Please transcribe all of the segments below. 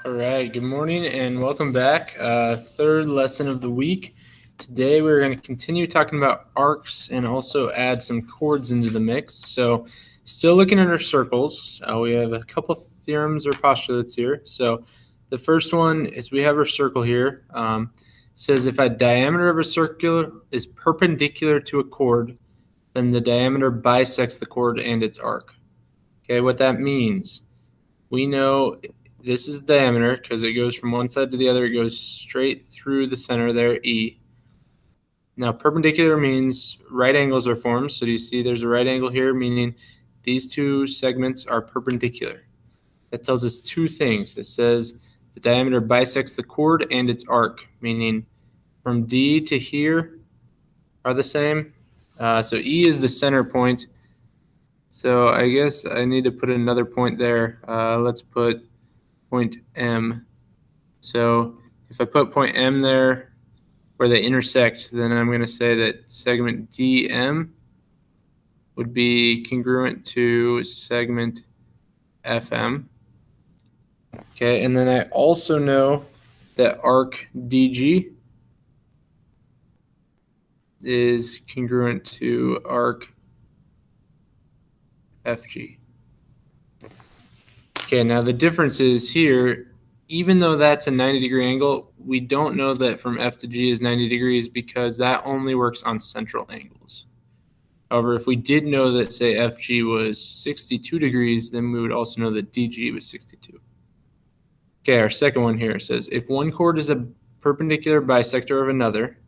All right, good morning and welcome back. Third lesson of the week. Today we're going to continue talking about arcs and also add some chords into the mix. So still looking at our circles. We have a couple theorems or postulates here. So the first one is we have our circle here. It says if a diameter of a circle is perpendicular to a chord, then the diameter bisects the chord and its arc. Okay, what that means, we know this is diameter because it goes from one side to the other. It goes straight through the center there, E. Now, perpendicular means right angles are formed. So do you see there's a right angle here, meaning these two segments are perpendicular. That tells us two things. It says the diameter bisects the chord and its arc, meaning from D to here are the same. So E is the center point. So I guess I need to put another point there. Let's put point M. So if I put point M there where they intersect, then I'm going to say that segment DM would be congruent to segment FM. Okay, and then I also know that arc DG is congruent to arc FG. Okay, now the difference is here, even though that's a 90-degree angle, we don't know that from F to G is 90 degrees because that only works on central angles. However, if we did know that, say, FG was 62 degrees, then we would also know that DG was 62. Okay, our second one here says, if one chord is a perpendicular bisector of another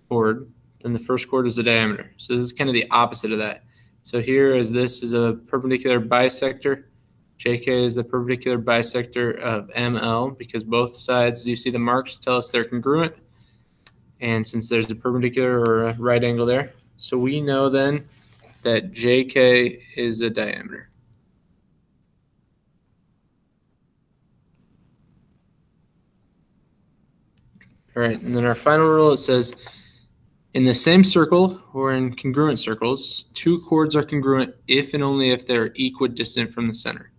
chord, then the first chord is the diameter. So this is kind of the opposite of that. So here, as this is a perpendicular bisector, JK is the perpendicular bisector of ML because both sides, you see the marks tell us they're congruent. And since there's a perpendicular or a right angle there, so we know then that JK is a diameter. All right, and then our final rule, it says, in the same circle or in congruent circles, two chords are congruent if and only if they're equidistant from the center.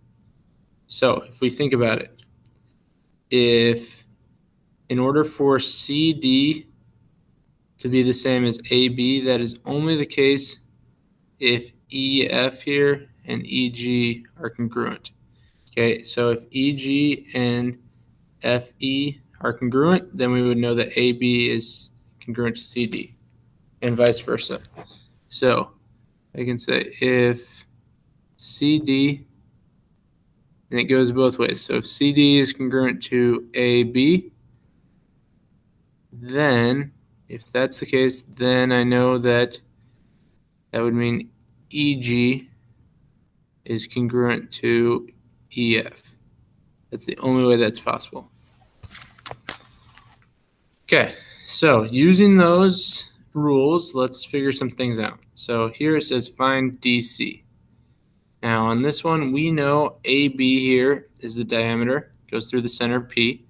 So if we think about it, if in order for CD to be the same as AB, that is only the case if EF here and EG are congruent. Okay, so if EG and FE are congruent, then we would know that AB is congruent to CD and vice versa. So I can say if CD, and it goes both ways. So if CD is congruent to AB, then if that's the case, then I know that that would mean EG is congruent to EF. That's the only way that's possible. Okay, so using those rules, let's figure some things out. So here it says find DC. Now on this one, we know AB here is the diameter, goes through the center P.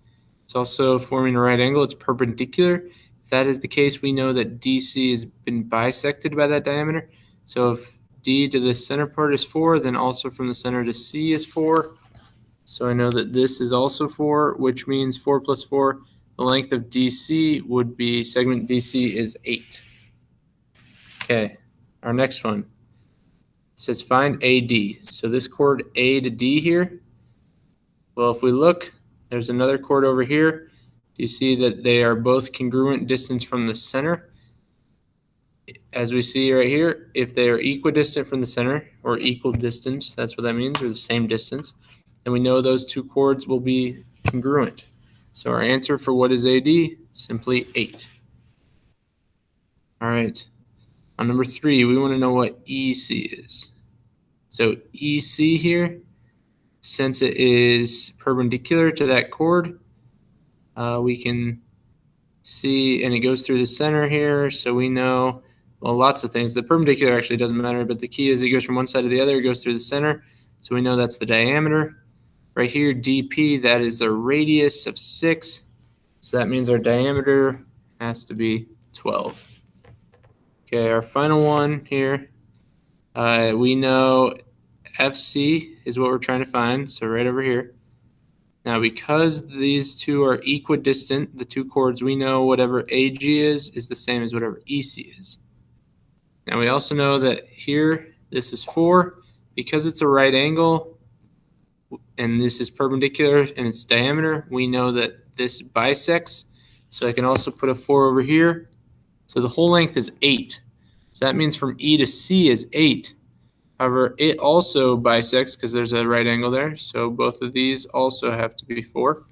It's also forming a right angle, it's perpendicular. If that is the case, we know that DC has been bisected by that diameter. So if D to the center part is 4, then also from the center to C is 4. So I know that this is also 4, which means 4 plus 4. The length of DC would be, segment DC is 8. Okay, our next one. It says find AD. So this chord A to D here, well, if we look, there's another chord over here. You see that they are both congruent distance from the center. As we see right here, if they are equidistant from the center, or equal distance, that's what that means, or the same distance, then we know those two chords will be congruent. So our answer for what is AD? Simply 8. All right. On number 3, we want to know what EC is. So EC here, since it is perpendicular to that chord, we can see, and it goes through the center here, so we know, well, lots of things. The perpendicular actually doesn't matter, but the key is it goes from one side to the other, it goes through the center, so we know that's the diameter. Right here, DP, that is the radius of 6, so that means our diameter has to be 12. Okay, our final one here, we know FC is what we're trying to find, so right over here. Now, because these two are equidistant, the two chords, we know whatever AG is the same as whatever EC is. Now, we also know that here, this is 4. Because it's a right angle, and this is perpendicular in its diameter, we know that this bisects. So I can also put a 4 over here. So the whole length is 8. So that means from E to C is 8. However, it also bisects because there's a right angle there. So both of these also have to be 4.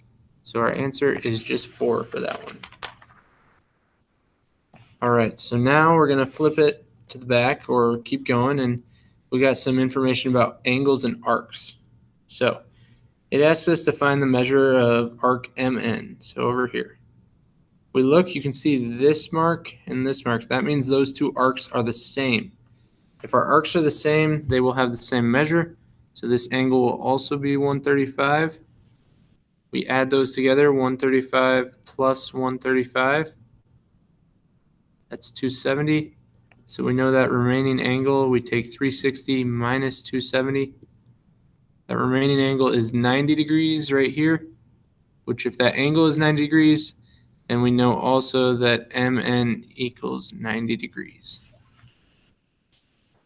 So our answer is just 4 for that one. All right, so now we're going to flip it to the back or keep going, and we got some information about angles and arcs. So it asks us to find the measure of arc MN. So over here, we look, you can see this mark and this mark. That means those two arcs are the same. If our arcs are the same, they will have the same measure. So this angle will also be 135. We add those together, 135 plus 135. That's 270. So we know that remaining angle, we take 360 minus 270. That remaining angle is 90 degrees right here, which if that angle is 90 degrees, then we know also that MN equals 90 degrees.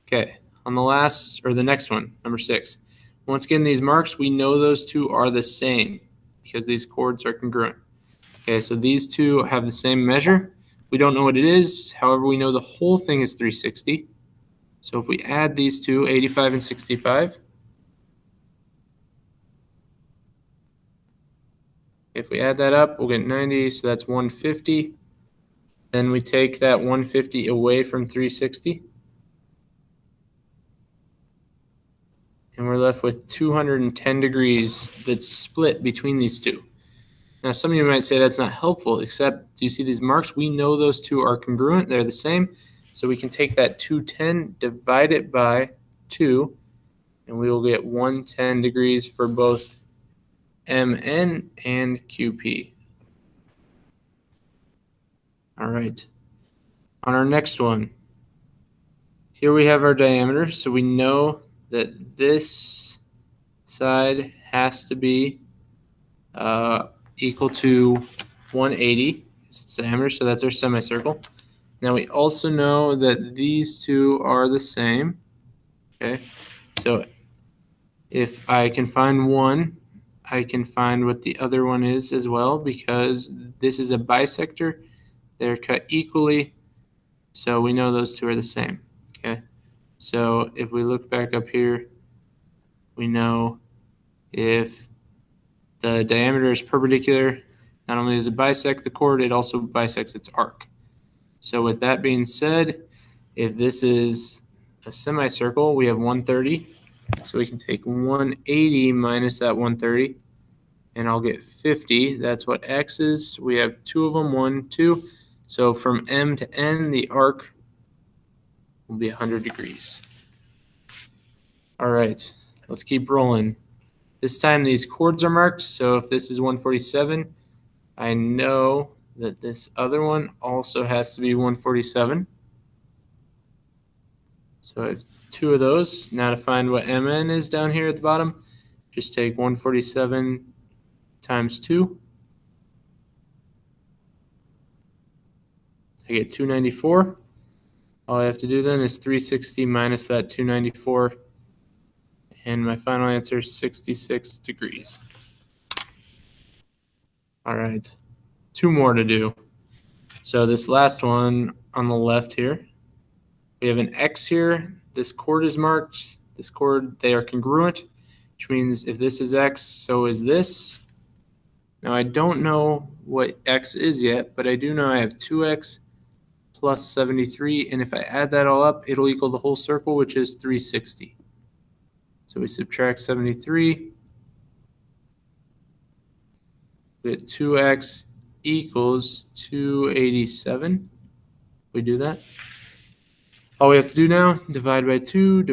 Okay, on the last, or the next one, number 6. Once again, these marks, we know those two are the same because these chords are congruent. Okay, so these two have the same measure. We don't know what it is. However, we know the whole thing is 360. So if we add these two, 85 and 65, if we add that up, we'll get 90, so that's 150. Then we take that 150 away from 360. And we're left with 210 degrees that's split between these two. Now, some of you might say that's not helpful, except do you see these marks? We know those two are congruent. They're the same. So we can take that 210, divide it by 2, and we will get 110 degrees for both MN and QP. All right. On our next one, here we have our diameter. So we know that this side has to be equal to 180. It's diameter, so that's our semicircle. Now we also know that these two are the same. Okay, so if I can find one, I can find what the other one is as well, because this is a bisector. They're cut equally, so we know those two are the same. Okay, so if we look back up here, we know if the diameter is perpendicular, not only does it bisect the chord, it also bisects its arc. So with that being said, if this is a semicircle, we have 130. So we can take 180 minus that 130, and I'll get 50. That's what X is. We have two of them, 1, 2. So from M to N, the arc will be 100 degrees. All right, let's keep rolling. This time these chords are marked. So if this is 147, I know that this other one also has to be 147. So I have two of those. Now to find what MN is down here at the bottom, just take 147 times 2. I get 294. All I have to do then is 360 minus that 294. And my final answer is 66 degrees. All right, 2 more to do. So this last one on the left here, we have an X here. This chord is marked. This chord, they are congruent, which means if this is X, so is this. Now I don't know what X is yet, but I do know I have 2X plus 73, and if I add that all up, it'll equal the whole circle, which is 360. So we subtract 73. We get 2X equals 287. We do that. All we have to do now, divide by 2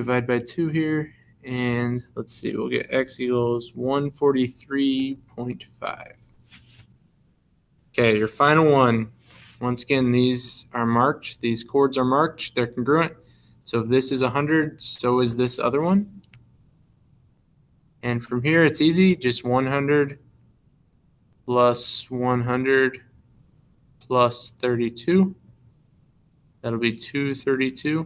here, and let's see, we'll get X equals 143.5. Okay, your final one. Once again, these are marked. These chords are marked. They're congruent. So if this is 100, so is this other one. And from here, it's easy. Just 100 plus 100 plus 32. That'll be 232.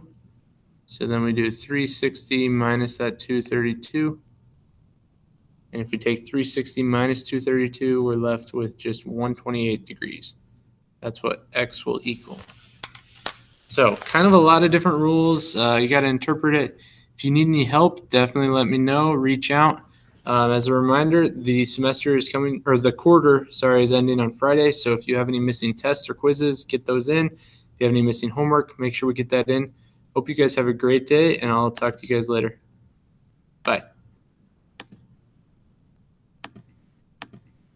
So then we do 360 minus that 232. And if we take 360 minus 232, we're left with just 128 degrees. That's what x will equal. So kind of a lot of different rules. You got to interpret it. If you need any help, definitely let me know. Reach out. As a reminder, the semester is coming, or the quarter, sorry, is ending on Friday. So if you have any missing tests or quizzes, get those in. If you have any missing homework, make sure we get that in. Hope you guys have a great day, and I'll talk to you guys later. Bye.